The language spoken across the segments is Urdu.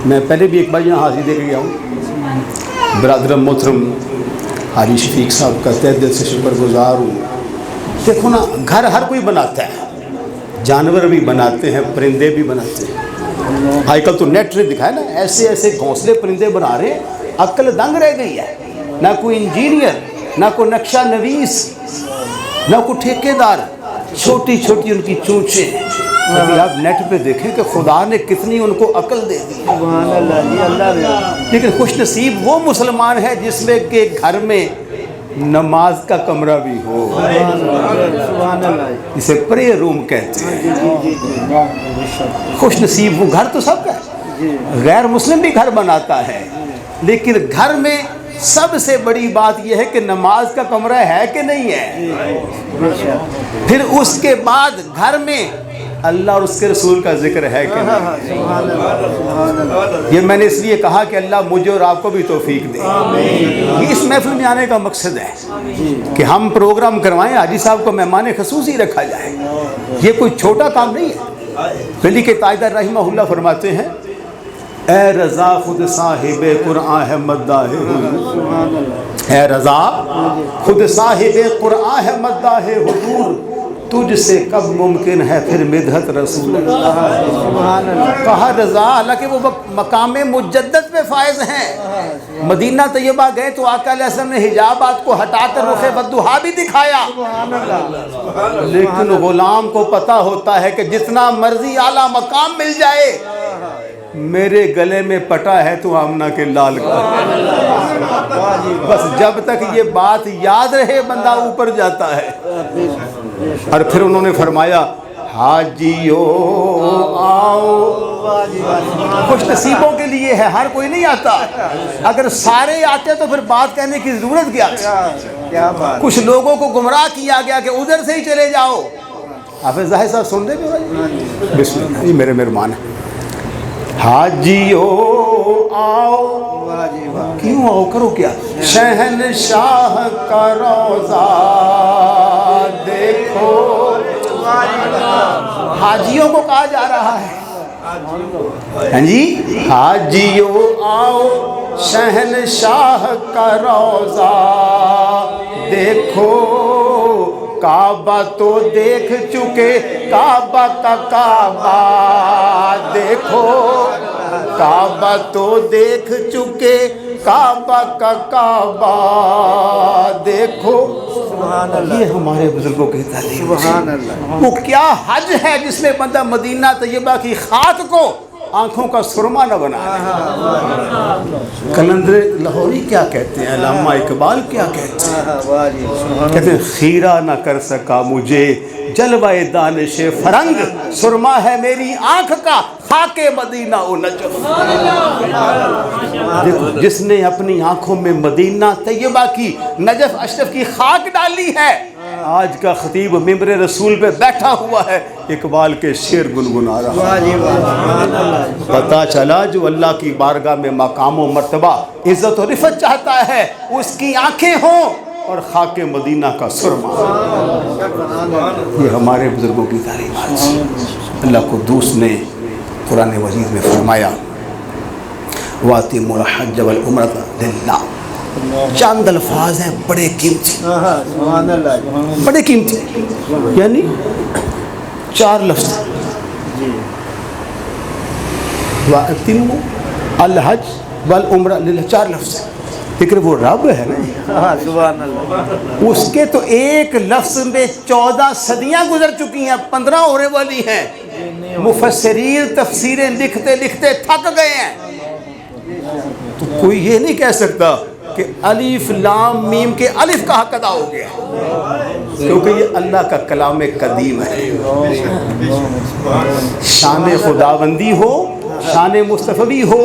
میں پہلے بھی ایک بار یہاں حاضری دے کے گیا ہوں. برادر محترم حاجی شفیق صاحب کا تہ دل سے شکر گزار ہوں. دیکھو نا, گھر ہر کوئی بناتا ہے, جانور بھی بناتے ہیں, پرندے بھی بناتے ہیں. آج کل تو نیٹ نے دکھایا نا, ایسے ایسے گھونسلے پرندے بنا رہے ہیں, عقل دنگ رہ گئی ہے. نہ کوئی انجینئر, نہ کوئی نقشہ نویس, نہ کوئی ٹھیکیدار, چھوٹی چھوٹی ان کی چونچیں. ابھی آپ نیٹ پہ دیکھیں کہ خدا نے کتنی ان کو عقل دے دی. لیکن خوش نصیب وہ مسلمان ہے جس میں کہ گھر میں نماز کا کمرہ بھی ہو, اسے پریئر روم کہتے ہیں. خوش نصیب وہ گھر تو سب کا ہے. غیر مسلم بھی گھر بناتا ہے, لیکن گھر میں سب سے بڑی بات یہ ہے کہ نماز کا کمرہ ہے کہ نہیں ہے. پھر اس کے بعد گھر میں اللہ اور اس کے رسول کا ذکر ہے کہ نہیں. یہ میں نے اس لیے کہا کہ اللہ مجھے اور آپ کو بھی توفیق دے. یہ اس محفل میں آنے کا مقصد ہے کہ ہم پروگرام کروائیں, حاجی صاحب کو مہمان خصوصی رکھا جائے. یہ کوئی چھوٹا کام نہیں ہے. دلی کے تاجدار رحمہ اللہ فرماتے ہیں, اے رضا خود صاحب قرآن ہے مداح حضور. اے رضا خود صاحب قرآن ہے مداح حضور, تجھ سے کب ممکن ہے پھر مدحت رسول اللہ. کہا رضا, حالانکہ وہ مقام مجدد پہ فائز ہیں. مدینہ طیبہ گئے تو آقا علیہ السلام نے حجابات کو ہٹا کر رخ بدوحا بھی دکھایا. لیکن غلام کو پتہ ہوتا ہے کہ جتنا مرضی اعلیٰ مقام مل جائے, میرے گلے میں پٹا ہے تو آمنہ کے لال کا. بس جب تک یہ بات یاد رہے بندہ اوپر جاتا ہے. اور پھر انہوں نے فرمایا, حاجیو آؤ. خوش نصیبوں کے لیے ہے, ہر کوئی نہیں آتا. اگر سارے آتے تو پھر بات کہنے کی ضرورت کیا تھی. کچھ لوگوں کو گمراہ کیا گیا کہ ادھر سے ہی چلے جاؤ. حافظ ظاہر صاحب سن دیں گے؟ بسم اللہ, یہ میرے مہربان ہیں. حاجیو آؤ. کیوں آؤ, کرو کیا؟ شہنشاہ کا روضہ دیکھو. حاجیوں کو کہا جا رہا ہے. ہاں جی, حاجیو آؤ شہنشاہ کا روضہ دیکھو. کعبہ تو دیکھ چکے, کعبہ کا کعبہ دیکھو. کعبہ تو دیکھ چکے, کعبہ کا کعبہ دیکھو. یہ ہمارے بزرگوں کی تعلیم. وہ کیا حج ہے جس میں بندہ مدینہ طیبہ کی خاک کو آنکھوں کا سرما نہ بنا. کلندر لاہوری کیا کہتے ہیں, علامہ اقبال کیا کہتے ہیں, کہتے ہیں خیرہ نہ کر سکا مجھے جلوہ دانش فرنگ, سرما ہے میری آنکھ کا خاک مدینہ و نجف. دیکھو, جس نے اپنی آنکھوں میں مدینہ طیبہ کی, نجف اشرف کی خاک ڈالی ہے, آج کا خطیب ممبر رسول پہ بیٹھا ہوا ہے, اقبال کے شعر گنگنا رہا. پتہ چلا جو اللہ کی بارگاہ میں مقام و مرتبہ, عزت و رفعت چاہتا ہے, اس کی آنکھیں ہوں اور خاک مدینہ کا سرما. یہ ہمارے بزرگوں کی تعلیمات. اللہ قدوس نے قرآن مجید میں فرمایا, وَأَتِمُّوا الْحَجَّ وَالْعُمْرَةَ لِلَّهِ. چند الفاظ ہیں بڑے قیمتی, بڑے قیمتی, یعنی 4 لفظ. وَأَتِمُّوا الْحَجَّ وَالْعُمْرَةَ لِلَّهِ, 4 لفظ. لیکن وہ رب ہے نا, اس کے تو ایک لفظ میں 14 صدیاں گزر چکی ہیں, 15 ہونے والی ہیں. مفسرین تفسیریں لکھتے لکھتے تھک گئے ہیں. تو کوئی یہ نہیں کہہ سکتا کہ الف لام میم کے الف کا حق ادا ہو گیا, کیونکہ یہ اللہ کا کلام قدیم ہے. شان خداوندی ہو, شان مصطفی ہو,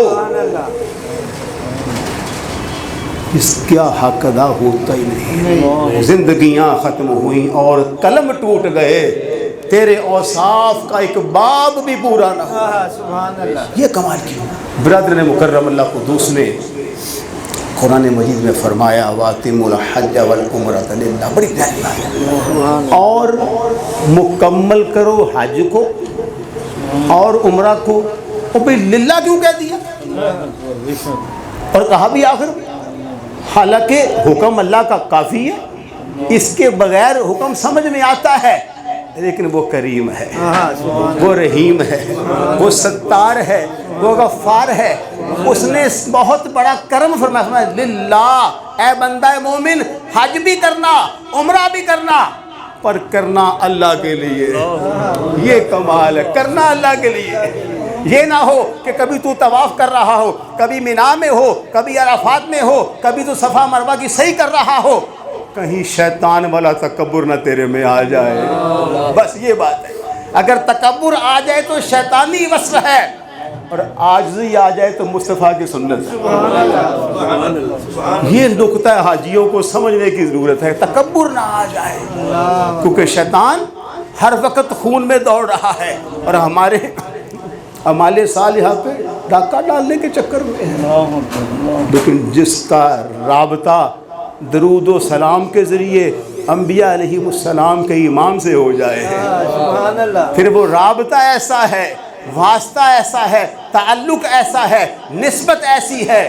اس کا حق ادا ہوتا ہی نہیں. زندگیاں ختم ہوئیں اور قلم ٹوٹ گئے, تیرے اوصاف کا ایک باب بھی پورا نہ ہوا. یہ کمال کیوں. برادران مکرم, اللہ قدوس نے قرآن مجید میں فرمایا, وَأَتِمُّوا الْحَجَّ وَالْعُمْرَةَ لِلَّهِ. بڑی پیاری بات ہے. اور مکمل کرو حج کو اور عمرہ کو. اور بھئی للہ کیوں کہہ دیا؟ اور کہا بھی آخر میں حالانکہ حکم اللہ کا کافی ہے، اس کے بغیر حکم سمجھ میں آتا ہے، لیکن وہ کریم ہے، وہ رحیم ہے، وہ ستار ہے، وہ غفار ہے۔ اس نے بہت بڑا کرم فرمایا، للہ، اے بندہ مومن حج بھی کرنا، عمرہ بھی کرنا، پر کرنا اللہ کے لیے۔ یہ کمال ہے، کرنا اللہ کے لیے۔ یہ نہ ہو کہ کبھی تو طواف کر رہا ہو، کبھی مینا میں ہو، کبھی عرفات میں ہو، کبھی تو صفا مروہ کی صحیح کر رہا ہو، کہیں شیطان والا تکبر نہ تیرے میں آ جائے۔ بس یہ بات ہے، اگر تکبر آ جائے تو شیطانی وصف ہے، اور عاجزی آ جائے تو مصطفیٰ کی سنت ہے۔ یہ نقطہ حاجیوں کو سمجھنے کی ضرورت ہے، تکبر نہ آ جائے، کیونکہ شیطان ہر وقت خون میں دوڑ رہا ہے، اور ہمارے اعمال صالحہ پہ ڈاکہ ڈالنے کے چکر میں ہے۔ لیکن جس کا رابطہ درود و سلام کے ذریعے انبیاء علیہ السلام کے امام سے ہو جائے، پھر وہ رابطہ ایسا ہے، واسطہ ایسا ہے، تعلق ایسا ہے، نسبت ایسی ہے،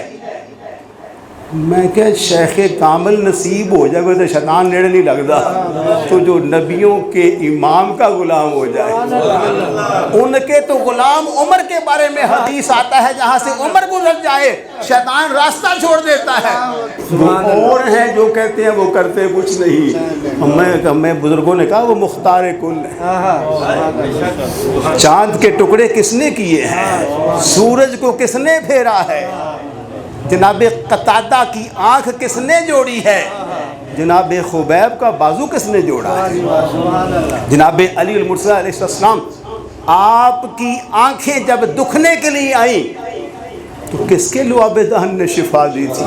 میں کہ شیخ کامل نصیب ہو جائے تو شیطان نیڑے نہیں لگتا، تو جو نبیوں کے امام کا غلام ہو جائے، ان کے تو غلام عمر کے بارے میں حدیث آتا ہے، جہاں سے عمر گزر جائے شیطان راستہ چھوڑ دیتا ہے۔ وہ اور ہیں جو کہتے ہیں وہ کرتے کچھ نہیں، ہمیں بزرگوں نے کہا وہ مختار کل ہے۔ چاند کے ٹکڑے کس نے کیے ہیں؟ سورج کو کس نے پھیرا ہے؟ جناب قتادہ کی آنکھ کس نے جوڑی ہے؟ جناب خبیب کا بازو کس نے جوڑا ہے؟ جناب علی المرسل علیہ السلام، آپ کی آنکھیں جب دکھنے کے لیے آئیں تو کس کے لعاب دہن نے شفا دی تھی؟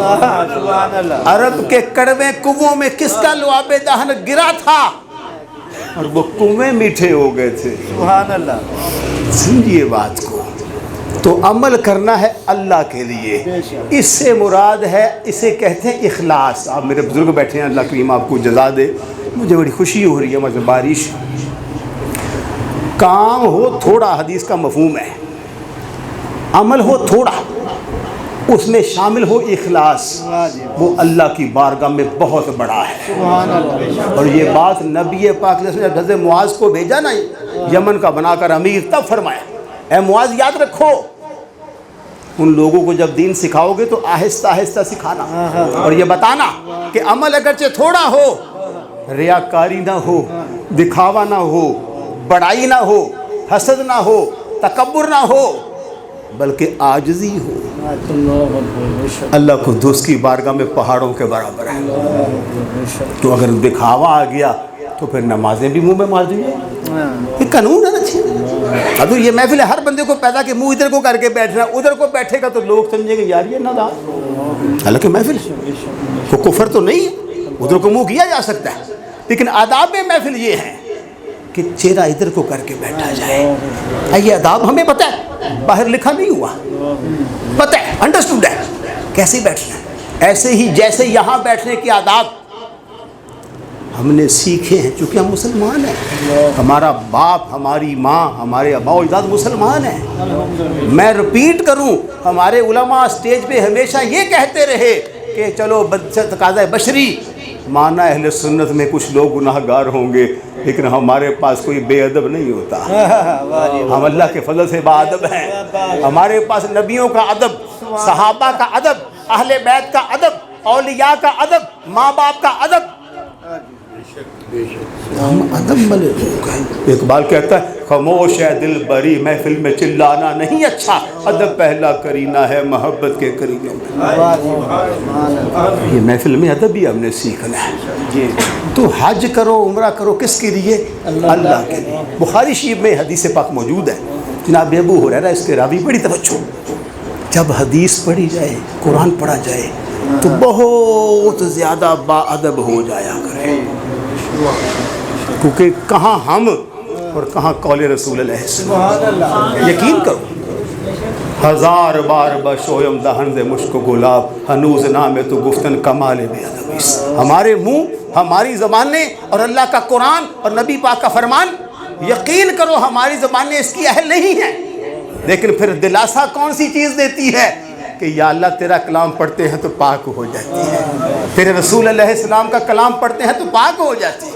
عرب کے کڑوے کنووں میں کس کا لعاب دہن گرا تھا اور وہ کنویں میٹھے ہو گئے تھے؟ سمجھیے بات کو۔ تو عمل کرنا ہے اللہ کے لیے، اس سے مراد ہے، اسے کہتے ہیں اخلاص۔ آپ میرے بزرگ بیٹھے ہیں، اللہ کریم آپ کو جزا دے، مجھے بڑی خوشی ہو رہی ہے، مجھے بارش کام ہو تھوڑا، حدیث کا مفہوم ہے، عمل ہو تھوڑا، اس میں شامل ہو اخلاص، وہ اللہ کی بارگاہ میں بہت بڑا ہے۔ اور یہ بات نبی پاک نے حضرت معاذ کو بھیجا نا یمن کا بنا کر امیر، تب فرمایا اے معاذ یاد رکھو، ان لوگوں کو جب دین سکھاؤ گے تو آہستہ آہستہ سکھانا، اور یہ بتانا کہ عمل اگرچہ تھوڑا ہو، ریاکاری نہ ہو، دکھاوا نہ ہو، بڑائی نہ ہو، حسد نہ ہو، تکبر نہ ہو، بلکہ عاجزی ہو۔ اللہ کو دوست کی بارگاہ میں پہاڑوں کے برابر ہے۔ تو اگر دکھاوا آ گیا تو پھر نمازیں بھی منہ میں مار دیجیے، یہ قانون ہے نا۔ اب یہ محفل ہے، ہر بندے کو پیدا کہ منہ ادھر کو کر کے بیٹھنا، ادھر کو بیٹھے گا تو لوگ سمجھیں گے یار یہ نادان، حالانکہ محفل ہے، وہ کفر تو نہیں ہے، ادھر کو منہ کیا جا سکتا ہے، لیکن آداب محفل یہ ہے کہ چہرہ ادھر کو کر کے بیٹھا جائے۔ یہ آداب ہمیں پتہ ہے، باہر لکھا نہیں ہوا، پتہ ہے، انڈرسٹوڈ ہے کیسے بیٹھنا ہے۔ ایسے ہی جیسے یہاں بیٹھنے کے آداب ہم نے سیکھے ہیں، چونکہ ہم مسلمان ہیں، ہمارا باپ، ہماری ماں، ہمارے آباء و اجداد مسلمان ہیں۔ میں رپیٹ کروں، ہمارے علماء اسٹیج پہ ہمیشہ یہ کہتے رہے کہ چلو تقاضۂ بشری مانا اہل سنت میں کچھ لوگ گناہ گار ہوں گے، لیکن ہمارے پاس کوئی بے ادب نہیں ہوتا، ہم اللہ کے فضل سے با ادب ہیں۔ ہمارے پاس نبیوں کا ادب، صحابہ کا ادب، اہل بیت کا ادب، اولیاء کا ادب، ماں باپ کا ادب، ہم ادب والے لوگ ہیں۔ اقبال کہتا ہے خاموش ہے دل بری، محفل میں چلانا نہیں اچھا، ادب پہلا کرینہ ہے محبت کے کرینوں میں۔ یہ محفل میں ادب بھی ہم نے سیکھنا ہے۔ تو حج کرو، عمرہ کرو، کس کے لیے؟ اللہ کے لیے۔ بخاری شریف میں حدیث پاک موجود ہے، جناب ابو ہریرہ اس کے راوی، بڑی توجہ، جب حدیث پڑھی جائے، قرآن پڑھا جائے تو بہت زیادہ با ادب ہو جایا کرے، کیونکہ کہاں ہم اور کہاں قول رسول اللہ السلام۔ یقین کرو، ہزار بار بشویم دہن دے مشک و گلاب، ہنوز نام تو گفتن کمال بے ادبیس۔ ہمارے منہ، ہماری زبانیں اور اللہ کا قرآن اور نبی پاک کا فرمان، یقین کرو ہماری زبانیں اس کی اہل نہیں ہیں، لیکن پھر دلاسا کون سی چیز دیتی ہے کہ یا اللہ تیرا کلام پڑھتے ہیں تو پاک ہو جاتی ہے، تیرے رسول علیہ السلام کا کلام پڑھتے ہیں تو پاک ہو جاتی ہے۔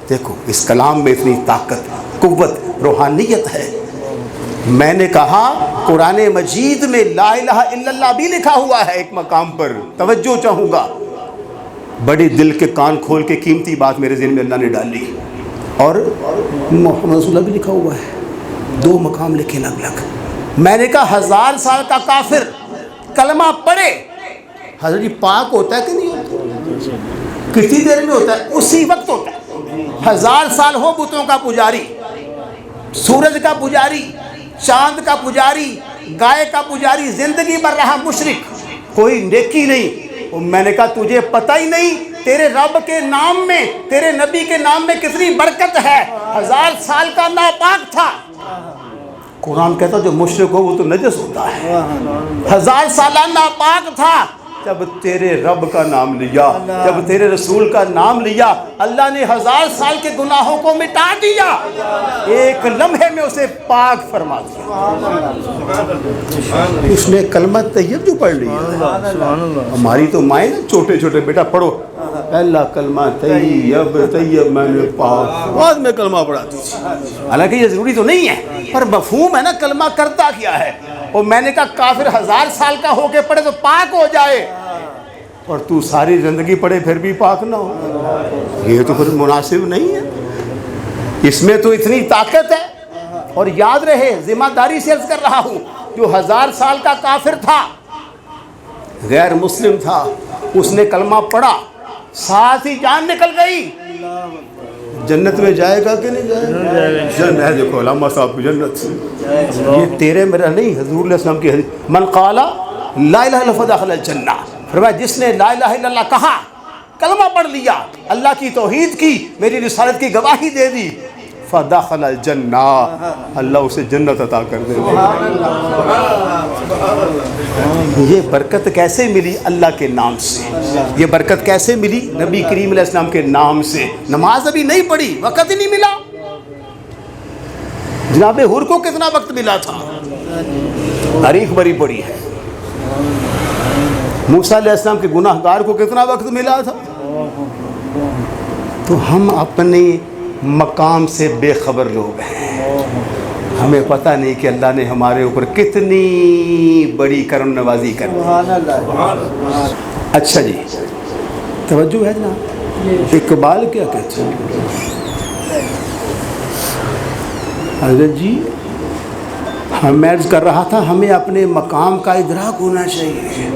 دیکھو اس کلام میں اتنی طاقت، قوت، روحانیت ہے۔ میں نے کہا قرآن مجید میں لا الہ الا اللہ بھی لکھا ہوا ہے ایک مقام پر، توجہ چاہوں گا، بڑے دل کے کان کھول کے قیمتی بات میرے ذہن میں اللہ نے ڈالی، اور محمد رسول اللہ بھی لکھا ہوا ہے، 2 مقام لکھے الگ الگ۔ میں نے کہا 1000 سال کا کافر کلمہ پڑھے، حضرت جی پاک ہوتا ہے کہ نہیں ہوتا؟ کتنی دیر میں ہوتا ہے؟ اسی وقت ہوتا ہے۔ 1000 سال ہو بتوں کا پجاری، سورج کا پجاری، چاند کا پجاری، گائے کا پجاری، زندگی بھر رہا مشرک، کوئی نیکی نہیں۔ میں نے کہا تجھے پتہ ہی نہیں تیرے رب کے نام میں، تیرے نبی کے نام میں کتنی برکت ہے۔ 1000 سال کا ناپاک تھا، قرآن کہتا جو مشرک ہو وہ تو نجس ہوتا ہے۔ 1000 سالہ ناپاک تھا، جب تیرے رب کا نام لیا، جب تیرے رسول کا نام لیا، اللہ نے 1000 سال کے گناہوں کو مٹا دیا، ایک لمحے میں اسے پاک فرما دیا۔ اس نے کلمہ طیب جو پڑھ لیا۔ ہماری تو مائیں نا چھوٹے چھوٹے بیٹا پڑھو اللہ کلمہ طیب طیب میں نے پاک، بعد میں کلمہ پڑھاتی تھی، حالانکہ یہ ضروری تو نہیں ہے، پر مفہوم ہے نا کلمہ کرتا کیا ہے۔ اور میں نے کہا کافر 1000 سال کا ہو کے پڑھے تو پاک ہو جائے، اور تو ساری زندگی پڑھے پھر بھی پاک نہ ہو، یہ تو پھر مناسب نہیں ہے۔ اس میں تو اتنی طاقت ہے۔ اور یاد رہے، ذمہ داری سے عرض کر رہا ہوں، جو 1000 سال کا کافر تھا، غیر مسلم تھا، اس نے کلمہ پڑھا، ساتھ ہی جان نکل گئی، جنت میں جائے گا کہ نہیں جائے گا؟ جنت، دیکھو علامہ صاحب کی جنت، یہ تیرے میرا نہیں، حضور علیہ السلام کی حدیث، من قال لا الہ الا اللہ فدخل الجنہ، فرمایا جس نے لا الہ الا اللہ کہا، کلمہ پڑھ لیا، اللہ کی توحید کی، میری رسالت کی گواہی دے دی، فدخل الجنہ، اللہ اسے جنت عطا کر دے گا۔ یہ برکت کیسے ملی؟ اللہ کے نام سے۔ یہ برکت کیسے ملی؟ نبی کریم علیہ السلام کے نام سے۔ نماز ابھی نہیں پڑھی، وقت ہی نہیں ملا۔ جناب حور کو کتنا وقت ملا تھا؟ تاریخ بڑی بڑی ہے۔ موسیٰ علیہ السلام کے گناہ گار کو کتنا وقت ملا تھا؟ تو ہم اپنے مقام سے بے خبر لوگ ہیں، ہمیں پتہ نہیں کہ اللہ نے ہمارے اوپر کتنی بڑی کرم نوازی کر دی۔ اچھا جی، توجہ ہے جناب، اقبال کیا کہتے ہیں؟ حضرت جی میں عرض کر رہا تھا ہمیں اپنے مقام کا ادراک ہونا چاہیے۔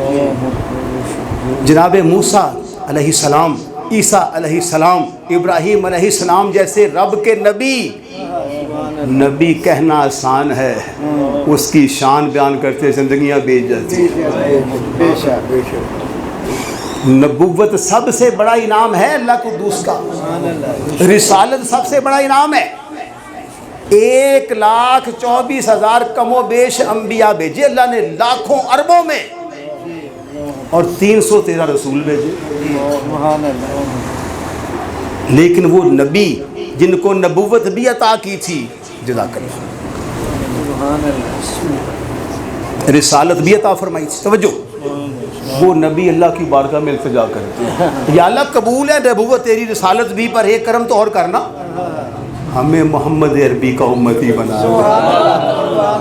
جناب موسیٰ علیہ السلام، عیسیٰ علیہ السلام، ابراہیم علیہ السلام جیسے رب کے نبی کہنا آسان ہے، اس کی شان بیان کرتے زندگیاں بیچ جاتی ہیں۔ نبوت سب سے بڑا انعام ہے اللہ قدوس کا، رسالت سب سے بڑا انعام ہے۔ 1,24,000 کم و بیش انبیاء بھیجے اللہ نے، لاکھوں اربوں میں، اور 313 رسول بھیجے، لیکن وہ نبی جن کو نبوت بھی عطا کی تھی، جزاک اللہ، رسالت بھی عطا فرمائی تھی، توجہ، وہ نبی اللہ کی بارگاہ میں التجا کرتے ہیں، یا اللہ قبول ہے نبوت تیری، رسالت بھی، پر ایک کرم تو اور کرنا، ہمیں محمد عربی کا امتی بنا۔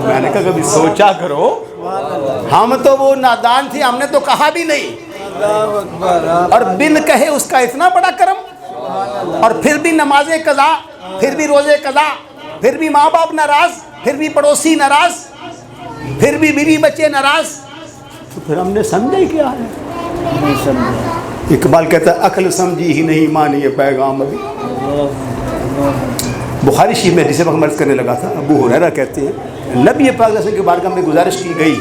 میں نے کہا کبھی سوچا کرو، ہم تو وہ نادان تھے، ہم نے تو کہا بھی نہیں، اور بن کہے اس کا اتنا بڑا کرم، اور پھر بھی نماز قضا، پھر بھی روزے قضا، پھر بھی ماں باپ ناراض، پھر بھی پڑوسی ناراض، پھر بھی بیوی بچے ناراض، تو پھر ہم نے سمجھا ہی کیا ہے؟ اقبال کہتا ہے عقل سمجھی ہی نہیں مانی یہ پیغام ابھی۔ بخاری شریف میں جسے وقت مرض کرنے لگا تھا، ابو ہریرہ کہتے ہیں نبی پاک صلی اللہ علیہ وسلم کے بارگاہ میں گزارش کی گئی،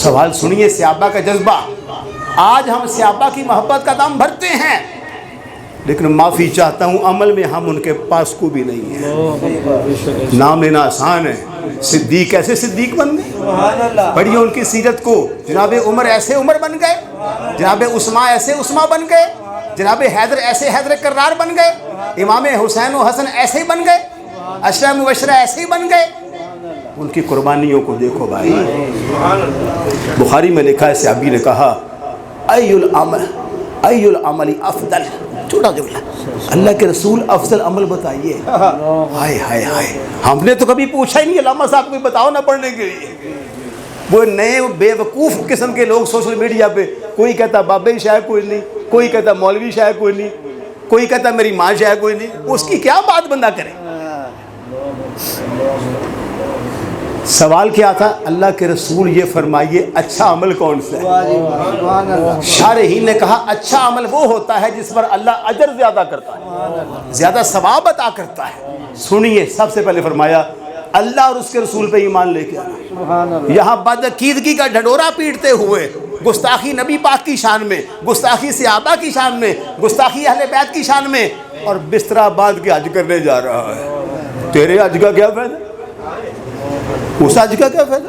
سوال سنیے، صحابہ کا جذبہ۔ آج ہم صحابہ کی محبت کا دام بھرتے ہیں، لیکن معافی چاہتا ہوں عمل میں ہم ان کے پاس کو بھی نہیں ہیں۔ نام لینا آسان ہے، صدیق ایسے صدیق بن گئے، پڑھیے ان کی سیرت کو، جناب عمر ایسے عمر بن گئے، جناب عثمان ایسے عثمان بن گئے، جناب حیدر ایسے حیدر کرار بن گئے، امام حسین و حسن ایسے ہی بن گئے، عشرہ مبشرہ ایسے ہی بن گئے۔ ان کی قربانیوں کو دیکھو بھائی. بخاری میں لکھا ہے صحابی نے کہا ای العمل افضل, چھوٹا جملہ, اللہ کے رسول افضل عمل بتائیے. ہائے ہائے ہائے, ہم نے تو کبھی پوچھا ہی نہیں علامہ صاحب کو بتاؤ نہ پڑھنے کے لیے. وہ نئے بے وقوف قسم کے لوگ سوشل میڈیا پہ, کوئی کہتا بابے شاید کوئی نہیں, کوئی کہتا مولوی شاید کوئی نہیں, کوئی کہتا میری ماں شاید کوئی نہیں. اس کی کیا بات بندہ کرے. سوال کیا تھا, اللہ کے رسول یہ فرمائیے اچھا عمل کون سا ہے؟ شارحین نے کہا اچھا عمل وہ ہوتا ہے جس پر اللہ اجر زیادہ کرتا ہے, زیادہ ثواب عطا کرتا ہے. سنیے, سب سے پہلے فرمایا اللہ اور اس کے رسول پہ ایمان لے کے آنا. یہاں بدعقیدگی کا ڈھڈورا پیٹتے ہوئے, گستاخی نبی پاک کی شان میں, گستاخی صحابہ کی شان میں, گستاخی اہل بیت کی شان میں, اور بستر باندھ کے حج کرنے جا رہا ہے. تیرے حج کا کیا فائدہ, اس حج کا کیا فائدہ؟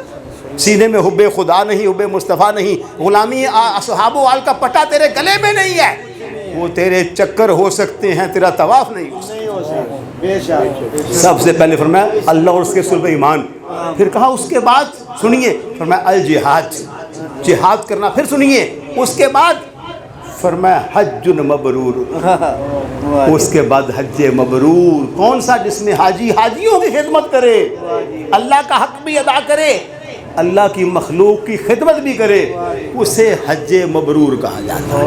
سینے میں حب خدا نہیں, حب مصطفیٰ نہیں, غلامی اصحاب و آل کا پٹا تیرے گلے میں نہیں ہے. وہ تیرے چکر ہو سکتے ہیں, تیرا طواف نہیں ہو سکتا. سب سے پہلے فرمایا اللہ اور اس کے رسول پہ ایمان. پھر کہا اس کے بعد سنیے, فرمایا الجہاد, جہاد کرنا. پھر سنیے اس کے بعد فرمایا حج مبرور. اس کے بعد حج مبرور کون سا؟ جس میں حاجیوں کی خدمت کرے, اللہ کا حق بھی ادا کرے, اللہ کی مخلوق کی خدمت بھی کرے, اسے حج مبرور کہا جاتا ہے.